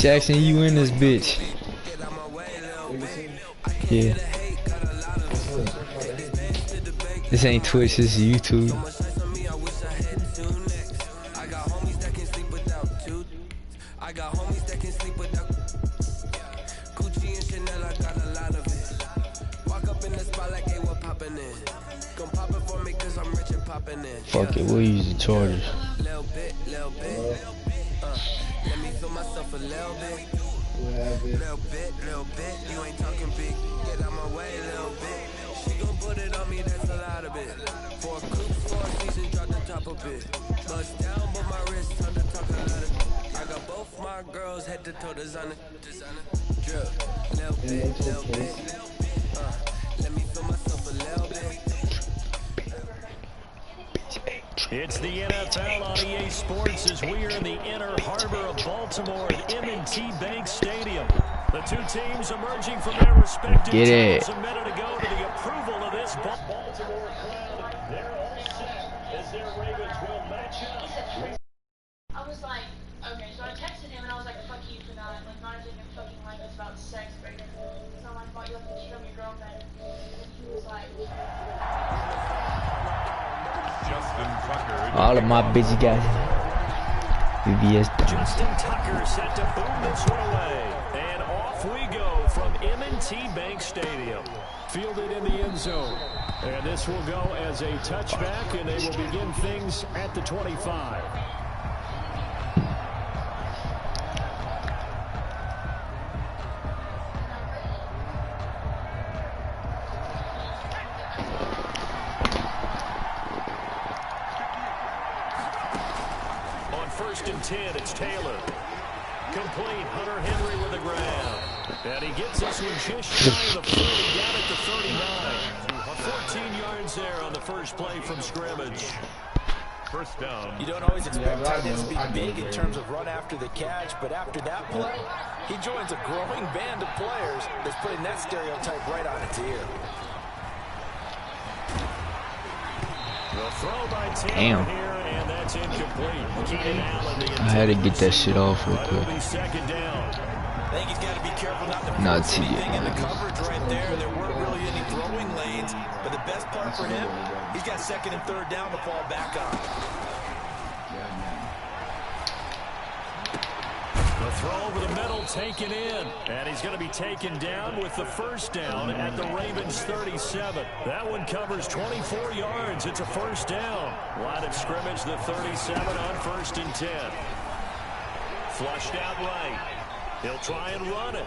Jackson, you in this bitch. Yeah. This ain't Twitch, this is YouTube. I got homies that can sleep without Gucci and Chanel, I got a lot of it. Walk up in the spot like they were popping in. Come pop it for me cause I'm rich and popping in. Fuck it, we'll use the chargers. Little bit. Let me feel myself a little bit. Little bit. You ain't talking big. Get out my way, little bit. She gon' put it on me, that's a lot of it. 4 coops, 4 seasons, drop the top a bit. Bust down, but my wrist on the talk a lot of. I got both my girls head to toe designer. Drip, little bit. Let me feel myself a little bit. It's the NFL on EA Sports as we are in the inner harbor of Baltimore at M&T Bank Stadium. The two teams emerging from their respective teams a minute ago to the approval of this Baltimore crowd. They're all set as their Ravens will match up. I was like, okay, so I texted him and I was like, fuck you for not, like, not even fucking like us about sex right now. So I'm like, fuck you, like, cheat on your girlfriend. And he was like, all of my busy guys. VBS. Justin Tucker set to boom this one away. And off we go from M&T Bank Stadium. Fielded in the end zone. And this will go as a touchback, and they will begin things at the 25. First and 10, it's Taylor. Complete, Hunter Henry with the ground. And he gets this one just shy of the 40, down at the 39. 14 yards there on the first play from scrimmage. First down. You don't always expect tight ends to be big in terms of run after the catch, but after that play, he joins a growing band of players that's putting that stereotype right on its ear. The throw by Taylor here, and that's incomplete. Keenan Allen, I had to get that shit off real quick. Second down. I think he's got to be careful not to see anything in the coverage right there. There weren't really any throwing lanes, but the best part for him, he's got second and third down to fall back on. The throw over the middle taken in, and he's going to be taken down with the first down at the Ravens 37. That one covers 24 yards. It's a first down. Line of scrimmage, the 37 on first and 10. Flushed out right. He'll try and run it.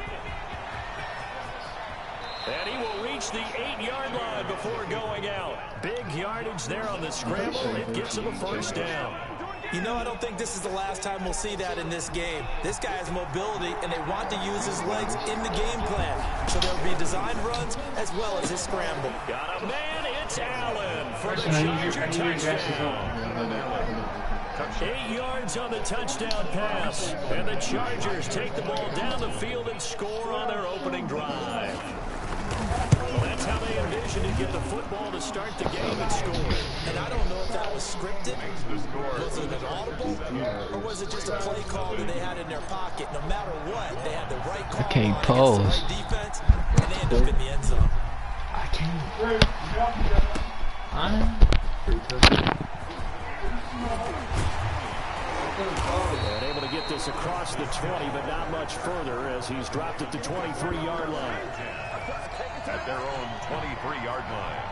And he will reach the 8-yard line before going out. Big yardage there on the scramble. It gets him a first down. You know, I don't think this is the last time we'll see that in this game. This guy has mobility, and they want to use his legs in the game plan. So there'll be designed runs as well as his scramble. Got a man, it's Allen for the Charger touchdown. 8 yards on the touchdown pass. And the Chargers take the ball down the field and score on their opening drive. Well, that's how they envisioned to get the football to start the game and score. And I don't know if that was scripted, was it an audible, or was it just a play call that they had in their pocket? No matter what, they had the right call. I can't pause. The right defense, and they end up in the end zone. I can't. And able to get this across the 20, but not much further as he's dropped it to 23-yard line. At their own 23-yard line.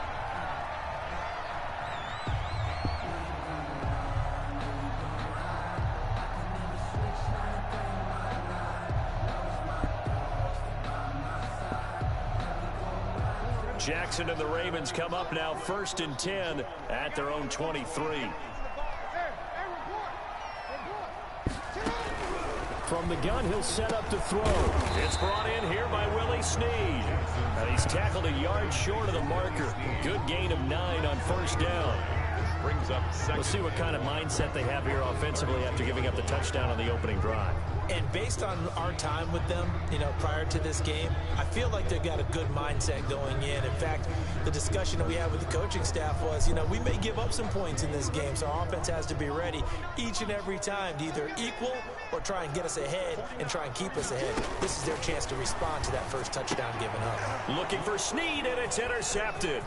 Jackson and the Ravens come up now first and 10 at their own 23. From the gun, he'll set up to throw. It's brought in here by Willie Snead. And he's tackled a yard short of the marker. Good gain of 9 on first down. brings up second. We'll see what kind of mindset they have here offensively after giving up the touchdown on the opening drive. And based on our time with them, prior to this game, I feel like they've got a good mindset going in. In fact, the discussion that we had with the coaching staff was, we may give up some points in this game, so our offense has to be ready each and every time to either equal or try and get us ahead and try and keep us ahead. This is their chance to respond to that first touchdown given up. Looking for Snead, and it's intercepted.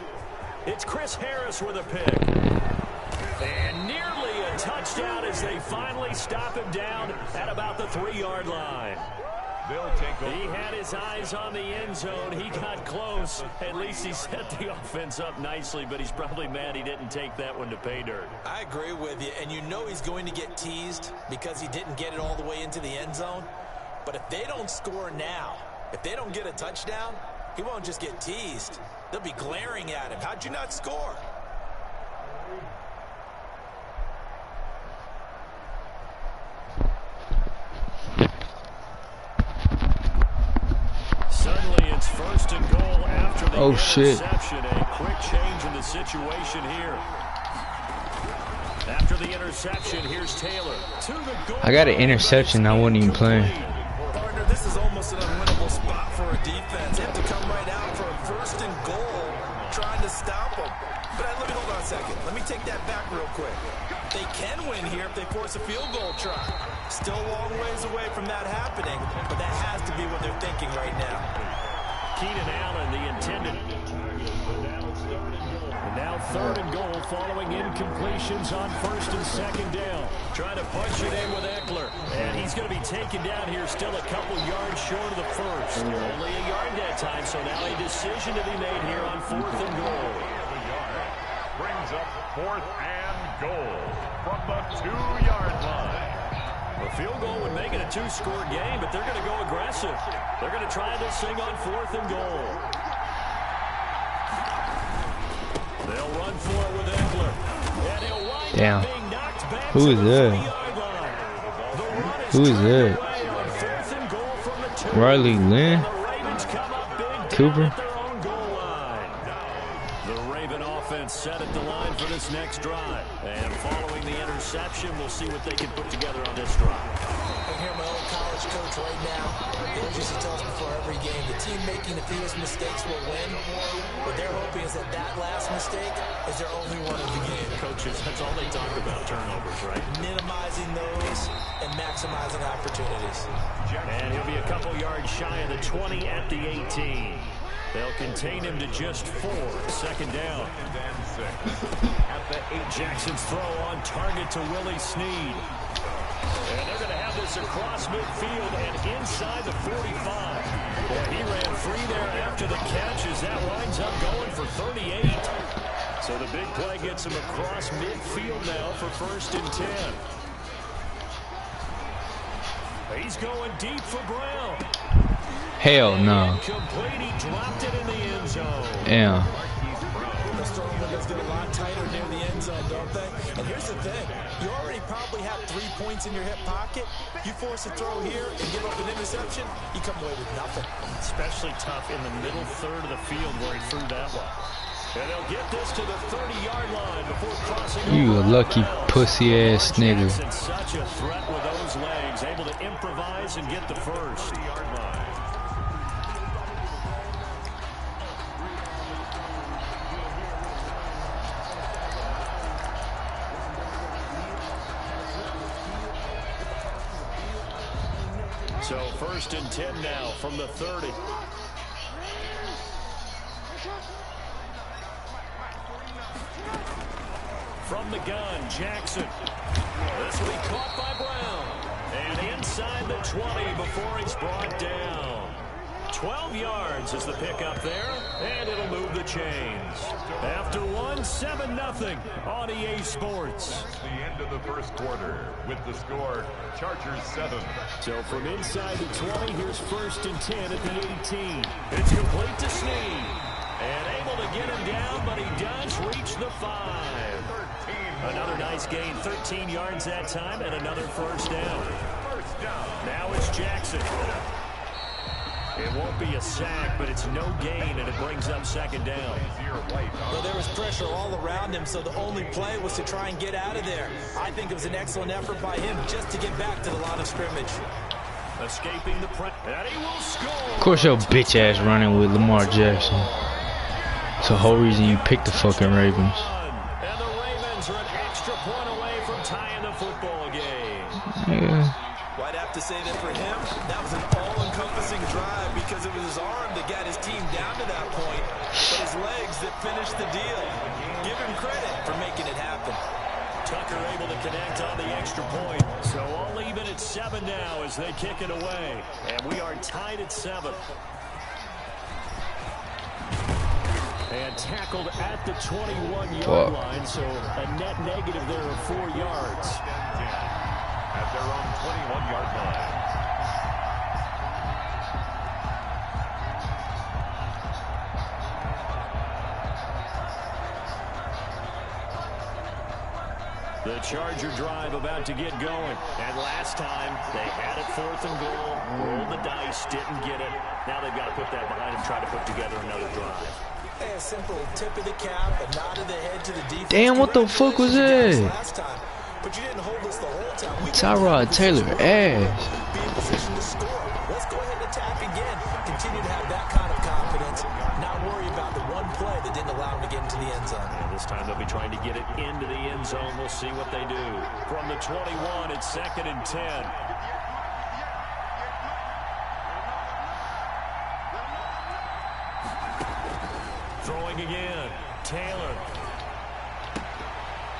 It's Chris Harris with a pick. And nearly a touchdown as they finally stop him down at about the 3-yard line. They'll take over. He had his eyes on the end zone. He got close. At least he set the offense up nicely, but he's probably mad he didn't take that one to pay dirt. I agree with you, and he's going to get teased because he didn't get it all the way into the end zone. But if they don't score now, if they don't get a touchdown, he won't just get teased. They'll be glaring at him. How'd you not score? Suddenly it's first and goal after the interception. A quick change in the situation here. After the interception, here's Taylor to the goal. I got an interception. I wasn't even playing. Partner, this is almost an unwinnable spot for a defense. They have to come right out for a first and goal, trying to stop them. But let me hold on a second. Let me take that back real quick. They can win here if they force a field goal try. Still a long ways away from that happening, but that has to be what they're thinking right now. Keenan Allen, the intended. And now third and goal following incompletions on first and second down. Trying to punch it in with Eckler. And he's going to be taken down here still a couple yards short of the first. Only a yard that time, so now a decision to be made here on fourth and goal. Brings up fourth and goal from the 2-yard line. A field goal would make it a 2-score game, but they're going to go aggressive. They're going to try this thing on fourth and goal. They'll run for it with Eckler. And he'll wind up being knocked back. Who is that? Who is that? Riley Lynn? Cooper? Set at the line for this next drive. And following the interception, we'll see what they can put together on this drive. I hear my old college coach right now. He used to tell us before every game, the team making the fewest mistakes will win. What they're hoping is that last mistake is their only one of the game. Coaches, that's all they talk about, turnovers, right? Minimizing those and maximizing opportunities. And he'll be a couple yards shy of the 20 at the 18. They'll contain him to just 4. Second down. At the 8. Jackson's throw on target to Willie Snead. And they're going to have this across midfield and inside the 45. Boy, he ran free there after the catch as that winds up going for 38. So the big play gets him across midfield now for first and 10. He's going deep for Brown. Hell no. He dropped it in the end zone. Yeah. The storm windows get a lot tighter near the end zone, don't they? And here's the thing. You already probably have 3 points in your hip pocket. You force a throw here and give up an interception, you come away with nothing. Especially tough in the middle third of the field where he threw that one. And they'll get this to the 30-yard line before crossing. You a lucky pussy-ass nigga. Such a threat with those legs, able to improvise and get the first. 30-yard line. So first and 10 now from the 30. From the gun, Jackson. This will be caught by Brown. And inside the 20 before he's brought down. 12 yards is the pickup there, and it'll move the chains. After one, 7-0 on EA Sports. That's the end of the first quarter with the score, Chargers 7. So from inside the 20, here's first and 10 at the 18. It's complete to Snead. And able to get him down, but he does reach the 5. Another nice gain, 13 yards that time, and another first down. First down. Now it's Jackson. It won't be a sack, but it's no gain, and it brings up second down. Well, there was pressure all around him, so the only play was to try and get out of there. I think it was an excellent effort by him just to get back to the line of scrimmage. Escaping the press, and he will score. Of course your bitch ass running with Lamar Jackson. It's the whole reason you picked the fucking Ravens. And the Ravens are an extra point away from tying the football game. Yeah. Well, I'd have to say that for him, that was an all-encompassing drive because it was his arm that got his team down to that point, but his legs that finished the deal. Give him credit for making it happen. Tucker able to connect on the extra point. So all even at 7 now as they kick it away. And we are tied at 7. And tackled at the 21-yard line, so a net negative there of 4 yards. At their own 21-yard line. The Charger drive about to get going. And last time, they had it 4th and goal, rolled the dice, didn't get it. Now they've got to put that behind them, try to put together another drive. A simple tip of the cap, a nod of the head to the defense. Damn, what the fuck was that? Last time, but you didn't hold us the whole time. Tyrod Taylor ass. Be in position to score. Let's go ahead and attack again. Continue to have that kind of confidence. Not worry about the one play that didn't allow them to get into the end zone. And this time they'll be trying to get it into the end zone. We'll see what they do. From the 21, it's 2nd and 10. Throwing again. Taylor.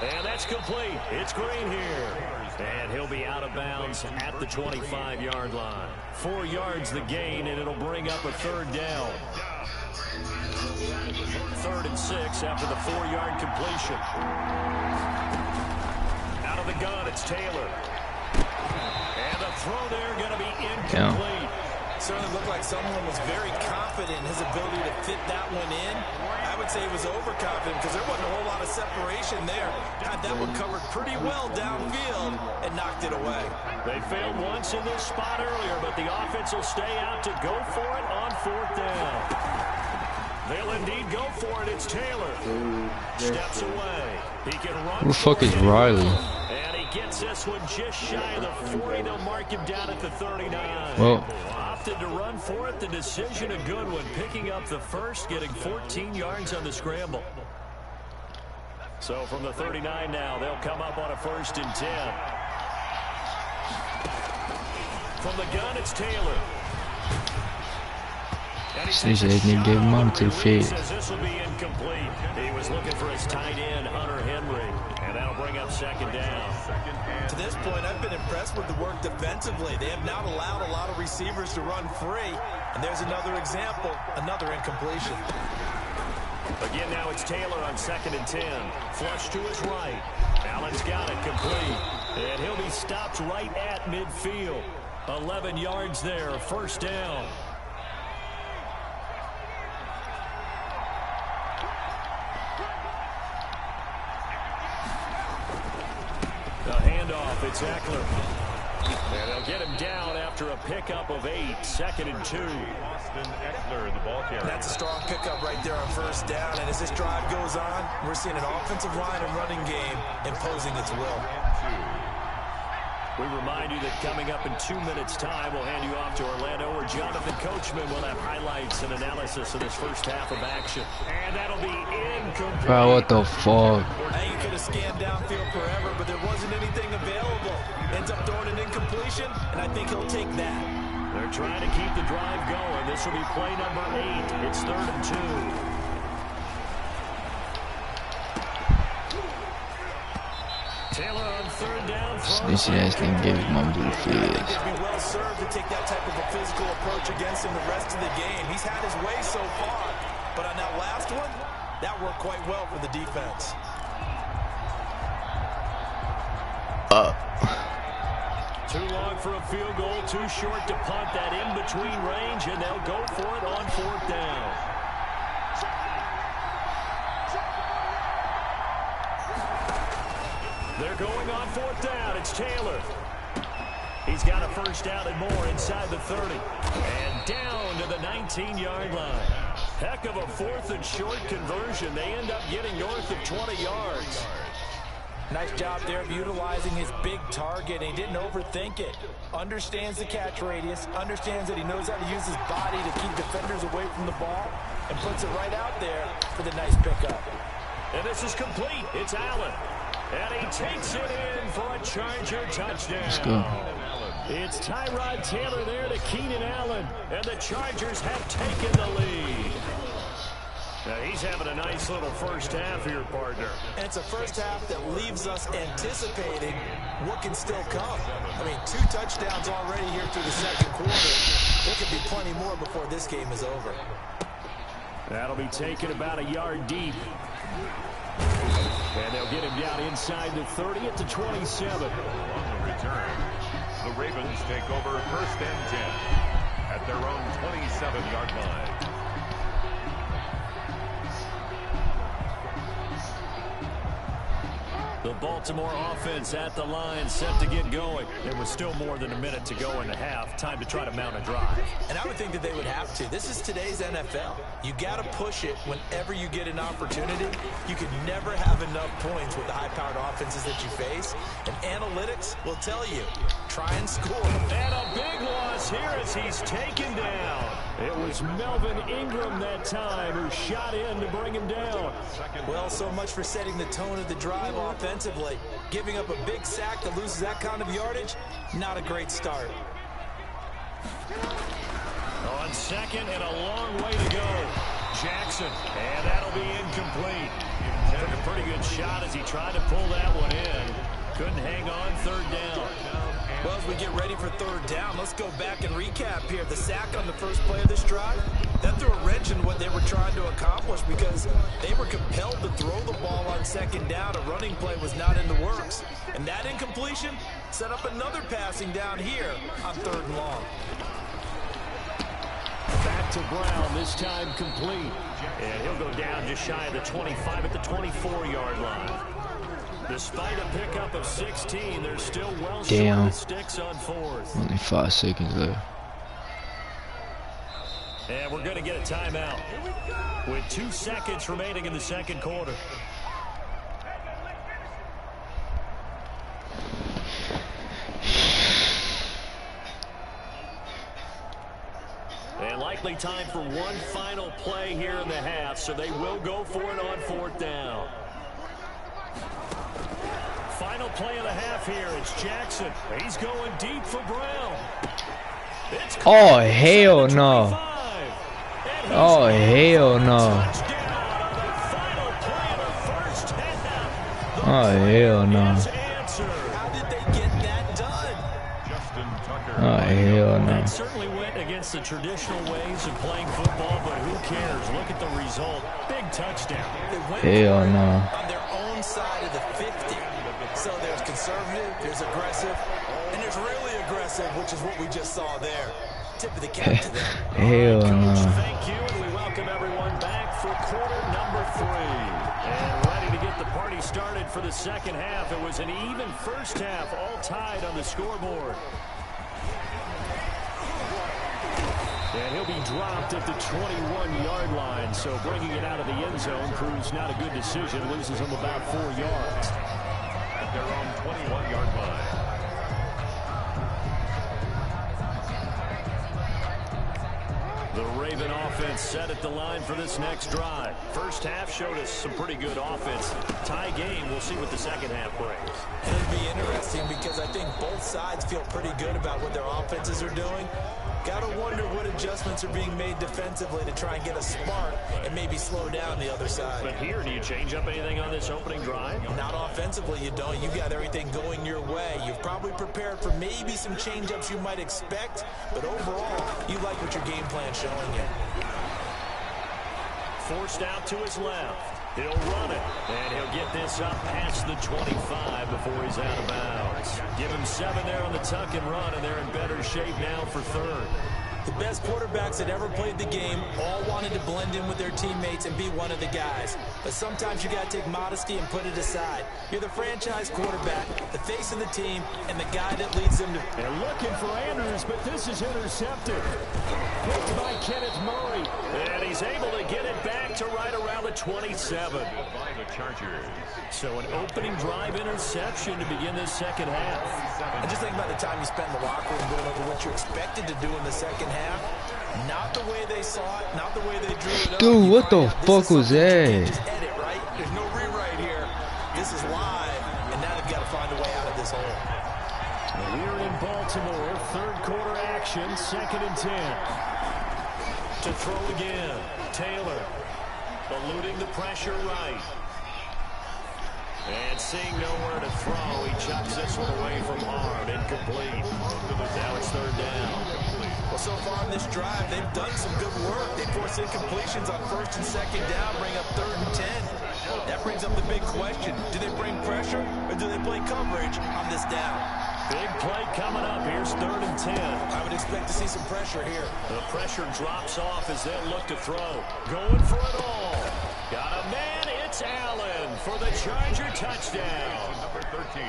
And that's complete. It's Green here. And he'll be out of bounds at the 25-yard line. 4 yards the gain, and it'll bring up a 3rd down. 3rd and 6 after the 4-yard completion. Out of the gun, it's Taylor. And the throw there going to be incomplete. Certainly looked like someone was very confident in his ability to fit that one in. I would say he was overconfident because there wasn't a whole lot of separation there. Had that one covered pretty well downfield and knocked it away. They failed once in this spot earlier, but the offense will stay out to go for it on 4th down. They'll indeed go for it. It's Taylor. Steps away. He can run. Who the fuck is Riley? And he gets this one just shy of the 40. They'll mark him down at the 39. Well, opted to run for it. The decision a good one. Picking up the first, getting 14 yards on the scramble. So from the 39 now, they'll come up on a 1st and 10. From the gun, it's Taylor. Snitch ass nigga gave him money to the Fed. This will be incomplete. He was looking for his tight end, Hunter Henry, and that'll bring up 2nd down. To this point, I've been impressed with the work defensively. They have not allowed a lot of receivers to run free, and there's another example, another incompletion. Again, now it's Taylor on 2nd and 10. Flush to his right. Allen's got it complete, and he'll be stopped right at midfield. 11 yards there, 1st down. The handoff, it's Eckler. And they'll get him down after a pickup of 8, 2nd and 2. Austin Eckler, the ball carrier. That's a strong pickup right there on 1st down. And as this drive goes on, we're seeing an offensive line and running game imposing its will. We remind you that coming up in 2 minutes' time, we'll hand you off to Orlando, where Jonathan Coachman will have highlights and analysis of this first half of action. And that'll be incomplete. Bro, what the fuck? I think you could have scanned downfield forever, but there wasn't anything available. Ends up throwing an incompletion, and I think he'll take that. They're trying to keep the drive going. This will be play number 8. It's 3rd and 2. Taylor on 3rd down. Snitch ass nigga gave his money to the Fed. I think they'd be well served to take that type of a physical approach against him the rest of the game. He's had his way so far, but on that last one, that worked quite well for the defense. Too long for a field goal, too short to punt. That in-between range, and they'll go for it on 4th down. They're going on 4th down. It's Taylor. He He's got a first down and more inside the 30. And down to the 19-yard line. Heck of a 4th and short conversion. They end up getting north of 20 yards. Nice job there of utilizing his big target. He didn't overthink it. Understands the catch radius. Understands that he knows how to use his body to keep defenders away from the ball. And puts it right out there for the nice pickup. And this is complete. It's Allen. And he takes it in for a Charger touchdown. Let's go. It's Tyrod Taylor there to Keenan Allen. And the Chargers have taken the lead. Now he's having a nice little first half here, partner. And it's a first half that leaves us anticipating what can still come. I mean, 2 touchdowns already here through the second quarter. There could be plenty more before this game is over. That'll be taken about a yard deep. And they'll get him down inside the 30 at the 27. On the return, the Ravens take over 1st and 10 at their own 27-yard line. The Baltimore offense at the line, set to get going. There was still more than a minute to go in the half. Time to try to mount a drive. And I would think that they would have to. This is today's NFL. You got to push it whenever you get an opportunity. You can never have enough points with the high-powered offenses that you face. And analytics will tell you, try and score. And a big loss here as he's taken down. It was Melvin Ingram that time who shot in to bring him down. Well, so much for setting the tone of the drive offensively. Giving up a big sack that loses that kind of yardage, not a great start. On second and a long way to go. Jackson, and that'll be incomplete. Took a pretty good shot as he tried to pull that one in. Couldn't hang on, 3rd down. Well, as we get ready for 3rd down, let's go back and recap here. The sack on the first play of this drive, that threw a wrench in what they were trying to accomplish because they were compelled to throw the ball on 2nd down. A running play was not in the works. And that incompletion set up another passing down here on 3rd and long. Back to Brown, this time complete. And he'll go down just shy of the 25 at the 24-yard line. Despite a pickup of 16, they're still well short of sticks on 4th. Only 5 seconds left. And we're going to get a timeout with 2 seconds remaining in the second quarter. And likely time for one final play here in the half, so they will go for it on 4th down. Final play of the half here. It's Jackson. He's going deep for Brown. Oh, hell no. Oh, hell no. Oh, hell no. How did they get that done? Oh, hell no. It certainly went against the traditional ways of playing football, but who cares? Look at the result. Big touchdown. Hell no. On their own side of the 50. So there's conservative, there's aggressive, and there's really aggressive, which is what we just saw there. Tip of the cap to them. Hell no. Thank you, and we welcome everyone back for quarter number 3. And ready to get the party started for the second half. It was an even first half, all tied on the scoreboard. And he'll be dropped at the 21-yard line, so bringing it out of the end zone proves not a good decision. Loses him about 4 yards. At their own 21-yard line. The Raven offense set at the line for this next drive. First half showed us some pretty good offense. Tie game, we'll see what the second half brings. It'll be interesting because I think both sides feel pretty good about what their offenses are doing. Gotta wonder what adjustments are being made defensively to try and get a spark and maybe slow down the other side. But here, do you change up anything on this opening drive? Not offensively, you don't. You got everything going your way. You've probably prepared for maybe some change-ups you might expect, but overall, you like what your game plan's showing you. Forced out to his left. He'll run it, and he'll get this up past the 25 before he's out of bounds. Give him 7 there on the tuck and run, and they're in better shape now for 3rd. The best quarterbacks that ever played the game all wanted to blend in with their teammates and be one of the guys. But sometimes you got to take modesty and put it aside. You're the franchise quarterback, the face of the team, and the guy that leads them to... They're looking for Andrews, but this is intercepted. Picked by Kenneth Murray. And he's able to get it back to right around the 27. By the Chargers. So an opening drive interception to begin this second half. And just think about the time you spent in the locker room going over what you expected to do in the second half. Not the way they saw it, not the way they drew it up. Dude, what the fuck was that? Just edit, right? There's no rewrite here. This is live, and now they've got to find a way out of this hole. We're in Baltimore, third quarter action, 2nd and 10. To throw again, Taylor, eluding the pressure right. And seeing nowhere to throw, he chucks this one away from Hard, incomplete. Now it's 3rd down. Well, so far in this drive, they've done some good work. They force incompletions on 1st and 2nd down, bring up 3rd and 10. That brings up the big question. Do they bring pressure, or do they play coverage on this down? Big play coming up. Here's 3rd and 10. I would expect to see some pressure here. The pressure drops off as they look to throw. Going for it all. Got a man. It's Allen for the Charger touchdown. Number 13,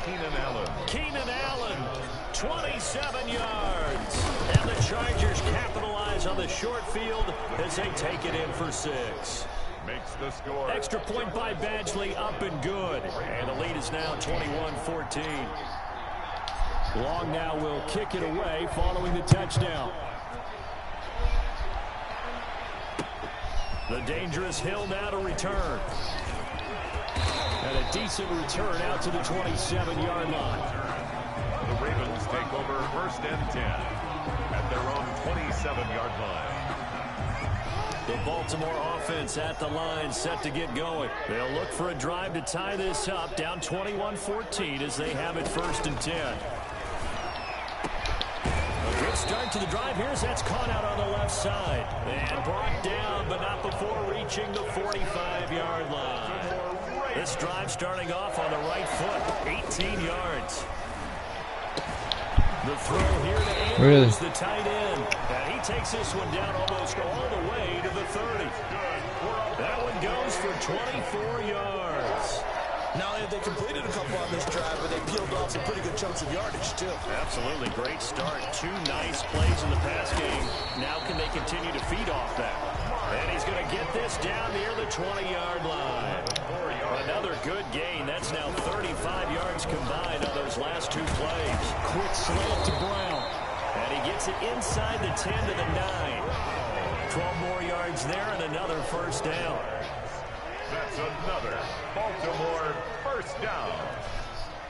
Keenan Allen. Keenan Allen, 27 yards. And the Chargers capitalize on the short field as they take it in for 6. Makes the score. Extra point by Badgley, up and good. And the lead is now 21-14. Long now will kick it away following the touchdown. The dangerous Hill now to return. And a decent return out to the 27-yard line. The Ravens take over 1st and 10 at their own 27-yard line. The Baltimore offense at the line, set to get going. They'll look for a drive to tie this up, down 21-14 as they have it 1st and 10. A good start to the drive. Here's that's caught out on the left side. And brought down, but not before reaching the 45-yard line. This drive starting off on the right foot, 18 yards. The throw here to Andrews, the tight end. And he takes this one down almost all the way to the 30. That one goes for 24 yards. Not only have they completed a couple on this drive, but they peeled off some pretty good chunks of yardage, too. Absolutely. Great start. 2 nice plays in the pass game. Now can they continue to feed off that? And he's going to get this down near the 20-yard line. Another good gain. That's now 35 yards combined on those last 2 plays. Quick slant to Brown. And he gets it inside the 10 to the 9. 12 more yards there and another 1st down. That's another Baltimore 1st down.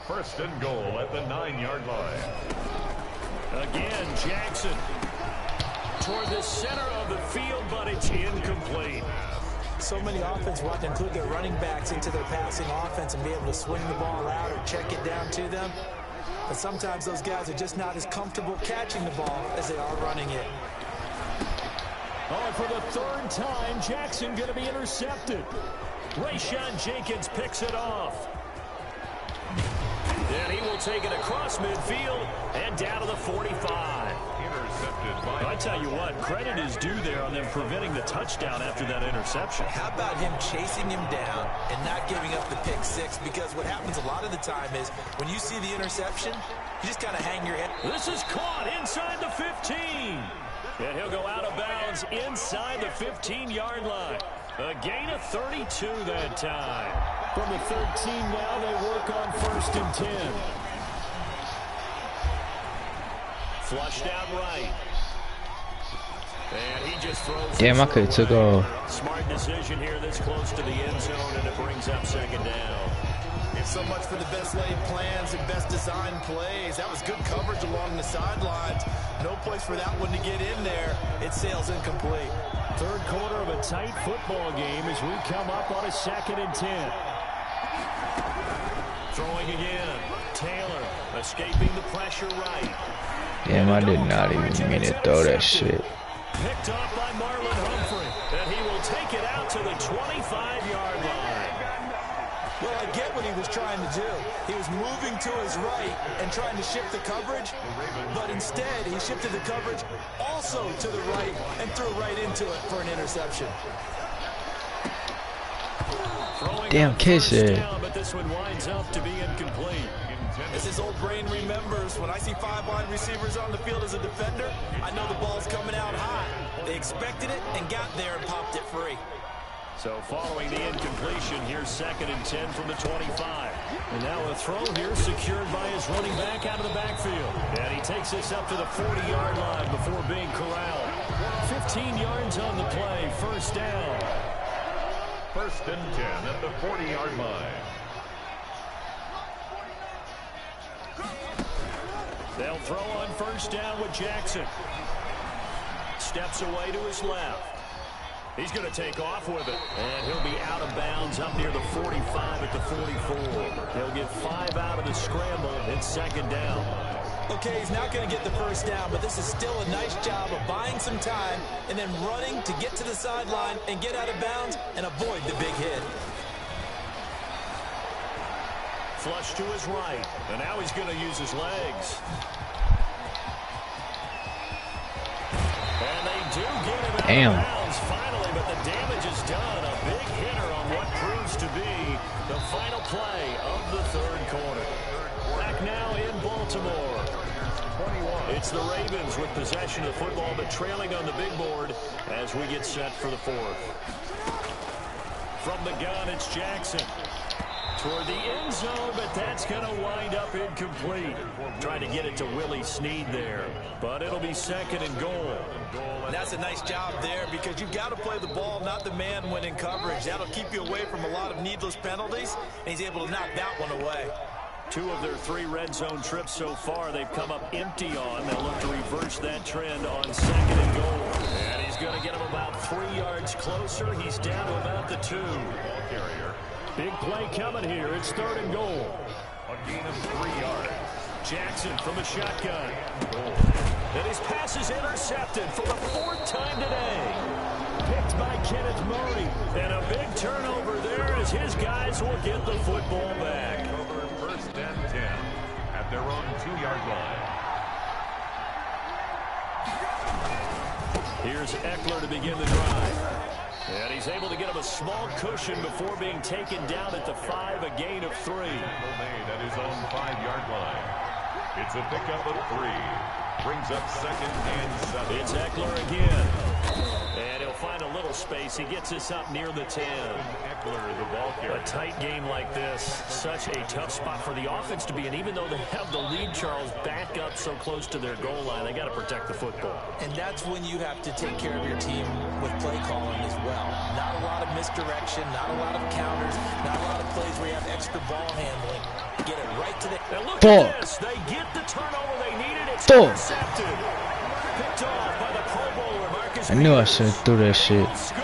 1st and goal at the 9-yard line. Again, Jackson toward the center of the field, but it's incomplete. So many offense want to include their running backs into their passing offense and be able to swing the ball out or check it down to them. But sometimes those guys are just not as comfortable catching the ball as they are running it. Oh, for the 3rd time, Jackson going to be intercepted. Rayshawn Jenkins picks it off. And he will take it across midfield and down to the 45. Intercepted by... I tell you what, credit is due there on them preventing the touchdown after that interception. How about him chasing him down and not giving up the pick 6? Because what happens a lot of the time is when you see the interception, you just kind of hang your head. This is caught inside the 15. And he'll go out of bounds inside the 15-yard line. A gain of 32 that time. From the 13 now, they work on 1st and 10. Flushed out right. And he just throws. Damn, I could have took off. Smart decision here this close to the end zone, and it brings up 2nd down. It's so much for the best laid plans and best designed plays. That was good coverage along the sidelines. No place for that one to get in there. It sails incomplete. 3rd quarter of a tight football game as we come up on a 2nd and 10. Throwing again. Taylor escaping the pressure right. Damn, I did not even mean to throw that shit. Picked up by Marlon Humphrey. And he will take it out to the 25-yard line. Well, I get what he was trying to do. He was moving to his right and trying to shift the coverage, but instead he shifted the coverage also to the right and threw right into it for an interception. Damn catch it. But this one winds up to be incomplete. As his old brain remembers, when I see 5 wide receivers on the field as a defender, I know the ball's coming out high. They expected it and got there and popped it free. So following the incompletion, here's 2nd and 10 from the 25. And now a throw here secured by his running back out of the backfield. And he takes this up to the 40-yard line before being corralled. 15 yards on the play, 1st down. 1st and 10 at the 40-yard line. They'll throw on 1st down with Jackson. Steps away to his left. He's going to take off with it. And he'll be out of bounds up near the 45 at the 44. He'll get 5 out of the scramble. It's 2nd down. Okay, he's not going to get the 1st down, but this is still a nice job of buying some time and then running to get to the sideline and get out of bounds and avoid the big hit. Flush to his right, and now he's going to use his legs. And they do get him out of bounds finally, but the damage is done. A big hitter on what proves to be the final play of the 3rd quarter. Back now in Baltimore. 21. It's the Ravens with possession of the football, but trailing on the big board as we get set for the 4th. From the gun, it's Jackson. Toward the end zone, but that's going to wind up incomplete. Trying to get it to Willie Snead there, but it'll be 2nd and goal. And that's a nice job there because you've got to play the ball, not the man when in coverage. That'll keep you away from a lot of needless penalties, and he's able to knock that one away. 2 of their 3 red zone trips so far, they've come up empty on. They'll look to reverse that trend on 2nd and goal. And he's going to get him about 3 yards closer. He's down to about the 2. Carrier. Big play coming here. It's 3rd and goal. A gain of 3 yards. Jackson from the shotgun. And his pass is intercepted for the 4th time today. Picked by Kenneth Murray. And a big turnover there as his guys will get the football back. Over 1st and 10 at their own 2-yard line. Here's Eckler to begin the drive. And he's able to get him a small cushion before being taken down at the 5, a gain of 3. Made at his own 5-yard line. It's a pickup of 3. Brings up 2nd and 7. It's Eckler again. And he'll find a little space. He gets us up near the 10. Eckler, the ball carrier. A tight game like this, such a tough spot for the offense to be in. Even though they have the lead, Charles, back up so close to their goal line, they got to protect the football. And that's when you have to take care of your team with play calling as well. Not a lot of misdirection, not a lot of counters, not a lot of plays where you have extra ball handling. Get it right to the... And look at this. They get the turnover they needed. It's intercepted. Picked off by the Pro Bowler, Marcus. I knew I should have threw that shit. Score.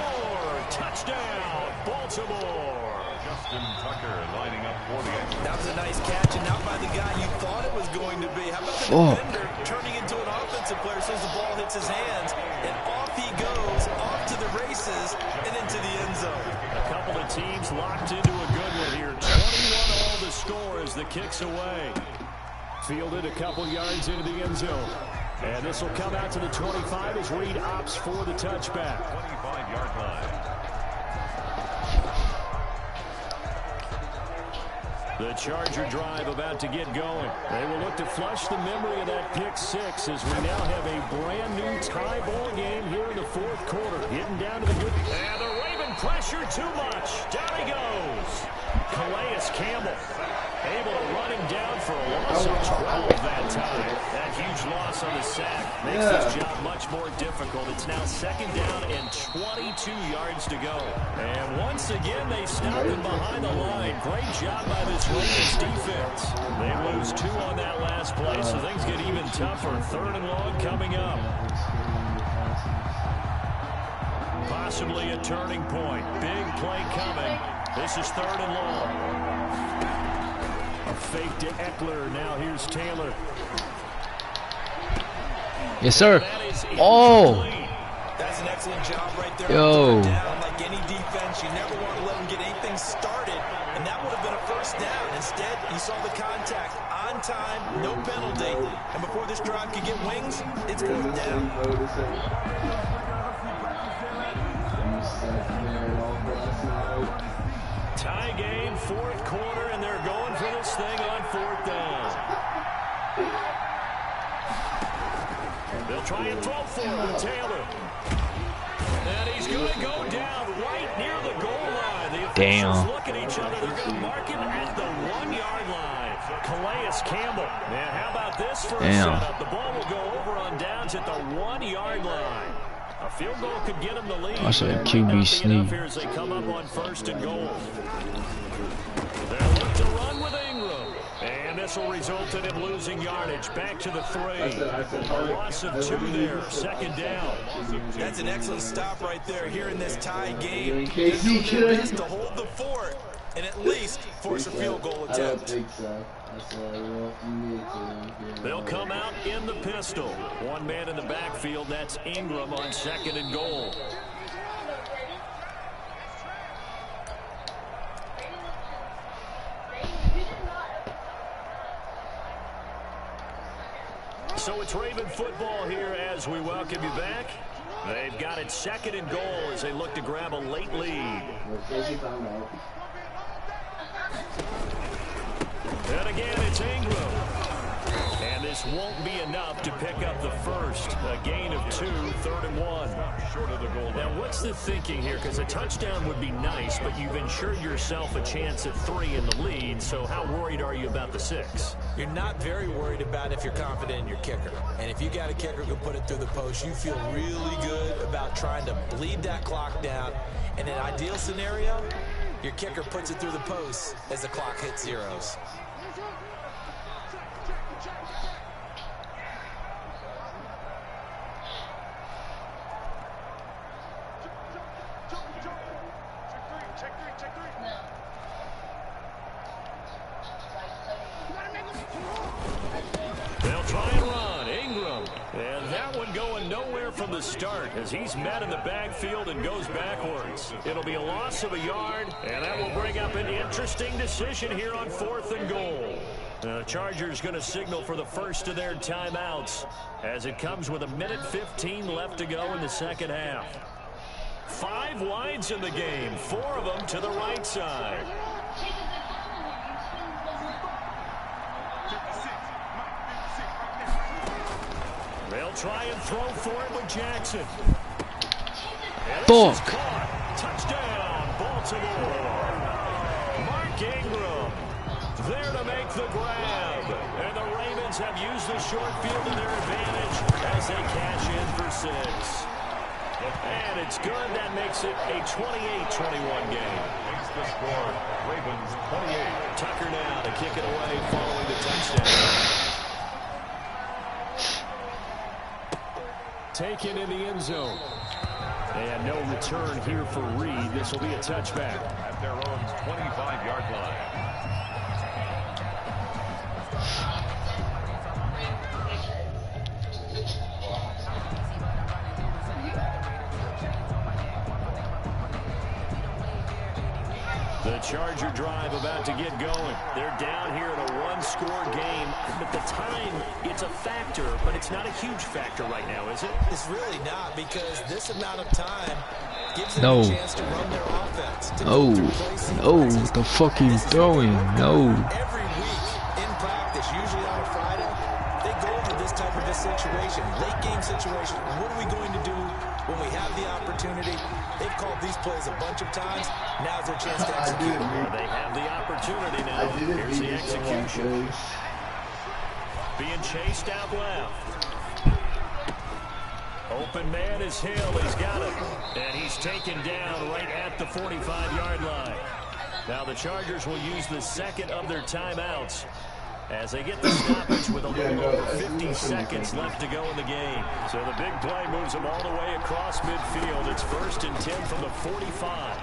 Touchdown, Baltimore. Justin Tucker lining up for the extra. That was a nice catch, and not by the guy you thought it was going to be. How about the defender turning into an offensive player as soon as the ball hits his hands, and off he goes, off to the races, and into the end zone. A couple of teams locked into a good one here. 21-all the score as the kick's away. Fielded a couple yards into the end zone. And this will come out to the 25 as Reed opts for the touchback. 25-yard line. The Charger drive about to get going. They will look to flush the memory of that pick 6 as we now have a brand new tie ball game here in the 4th quarter. Getting down to the good. And the Raven pressure too much. Down he goes. Calais Campbell able to run him down for a loss of 12 that time. That huge loss on the sack makes his job much more difficult. It's now 2nd down and 22 yards to go. And once again, they stop him behind the line. Great job by this Ravens defense. They lose 2 on that last play, so things get even tougher. 3rd and long coming up. Possibly a turning point. Big play coming. This is 3rd and long. A fake to Eckler. Now here's Taylor. Yes, sir. Oh. That's an excellent job right there. Yo. Down like any defense. You never want to let them get anything started. And and that would have been a first down. Instead, you saw the contact on time, no penalty, and before this drive could get wings, it's fourth down. Tie game, fourth quarter, and they're going for this thing on fourth down. They'll try and throw for it with Taylor. And he's going to go down right near the goal line. The officials look at each other. They're going to mark him at the 1-yard line. Calais Campbell. And how about this for a setup? The ball will go over on downs at the 1-yard line. A field goal could get him the lead. That's a QB sneak. Here as they come up on first and goal. They'll look to run with Ingram. And this will result in him losing yardage. Back to the 3. A loss of 2 there. Second down. That's an excellent stop right there here in this tie game. They're doing their best to hold the fort and at least force a field goal attempt. They'll come out in the pistol. One man in the backfield. That's Ingram on second and goal. So it's Raven football here as we welcome you back. They've got it second and goal as they look to grab a late lead. And again, it's Ingram. And this won't be enough to pick up the first. A gain of 2, 3rd and 1. Short of the goal. Now, what's the thinking here? Because a touchdown would be nice, but you've ensured yourself a chance at 3 in the lead. So how worried are you about the 6? You're not very worried about if you're confident in your kicker. And if you got a kicker who can put it through the post, you feel really good about trying to bleed that clock down. In an ideal scenario, your kicker puts it through the post as the clock hits zeros. They'll try and run. Ingram. And that one going nowhere from the start as he's met in the backfield and goes backwards. It'll be a loss of a yard, and that will bring up an interesting decision here on 4th and goal. The Chargers going to signal for the first of their timeouts as it comes with 1:15 left to go in the second half. 5 wides in the game, 4 of them to the right side. They'll try and throw for it with Jackson. Fuck. Touchdown, Baltimore. Mark Ingram there to make the grab. And the Ravens have used the short field to their advantage as they cash in for 6. And it's good. That makes it a 28-21 game. Makes the score Ravens 28. Tucker now to kick it away following the touchdown. Taken in the end zone. And no return here for Reed. This will be a touchback. At their own 25-yard line. The Charger drive about to get going. They're down here in a 1-score game. But the time, it's a factor, but it's not a huge factor right now, is it? It's really not, because this amount of time gives them a chance to run their offense. What the fuck are you throwing? No. Every week in practice, usually on a Friday, they go over this type of a situation, late game situation. What are we going to do when we have the opportunity? They've called these plays a bunch of times. Now's their chance to execute. They have the opportunity now. Here's the execution. Being chased out left. Open man is Hill. He's got it. And he's taken down right at the 45-yard line. Now the Chargers will use the second of their timeouts as they get the stoppage with a little over 50 seconds left to go in the game. So the big play moves them all the way across midfield. It's 1st and 10 from the 45.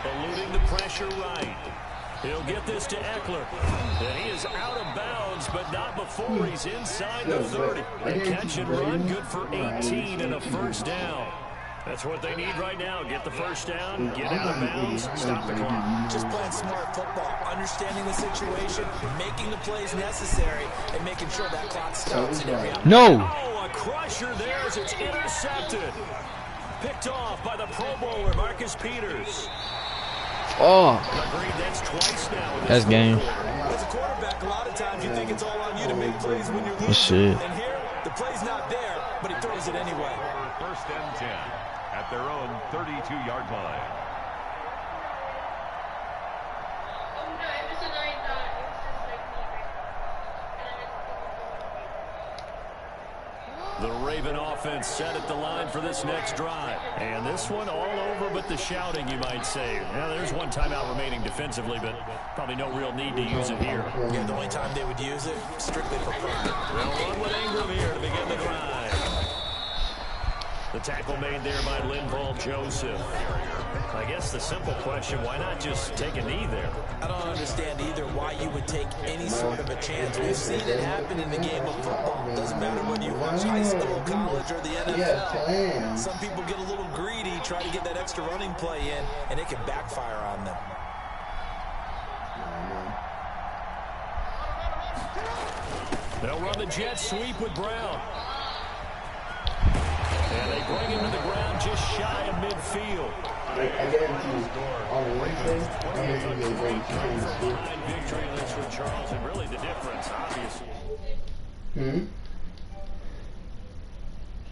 Eluding the pressure right. He'll get this to Eckler. And he is out of bounds, but not before he's inside the 30. A catch and run, good for 18 and a first down. That's what they need right now. Get the first down, get out of bounds, stop the clock. Just playing smart football, understanding the situation, making the plays necessary, and making sure that clock stops in every opportunity. No! Oh, a crusher there as it's intercepted. Picked off by the Pro Bowler, Marcus Peters. Oh, Agreed, that's twice now. that's game. As a quarterback, a lot of times you think it's all on you to make plays when you're losing. Shit. And here, the play's not there, but he throws it anyway. First and 10 at their own 32-yard line. The Raven offense set at the line for this next drive. And this one all over but the shouting, you might say. Now, there's one timeout remaining defensively, but probably no real need to use it here. Yeah, the only time they would use it, strictly for pride. They'll run with Ingram here to begin the drive. The tackle made there by Linval Joseph. I guess the simple question, why not just take a knee there? I don't understand either why you would take any sort of a chance. We've seen it happen in the game of football. Doesn't matter whether you watch high school, college, or the NFL. Some people get a little greedy, try to get that extra running play in, and it can backfire on them. They'll run the jet sweep with Brown. And they bring him to the ground just shy of midfield. I guarantee you, on Wednesday, I'm going to be able to Victory in this with Charles, and really the difference, obviously. Hmm?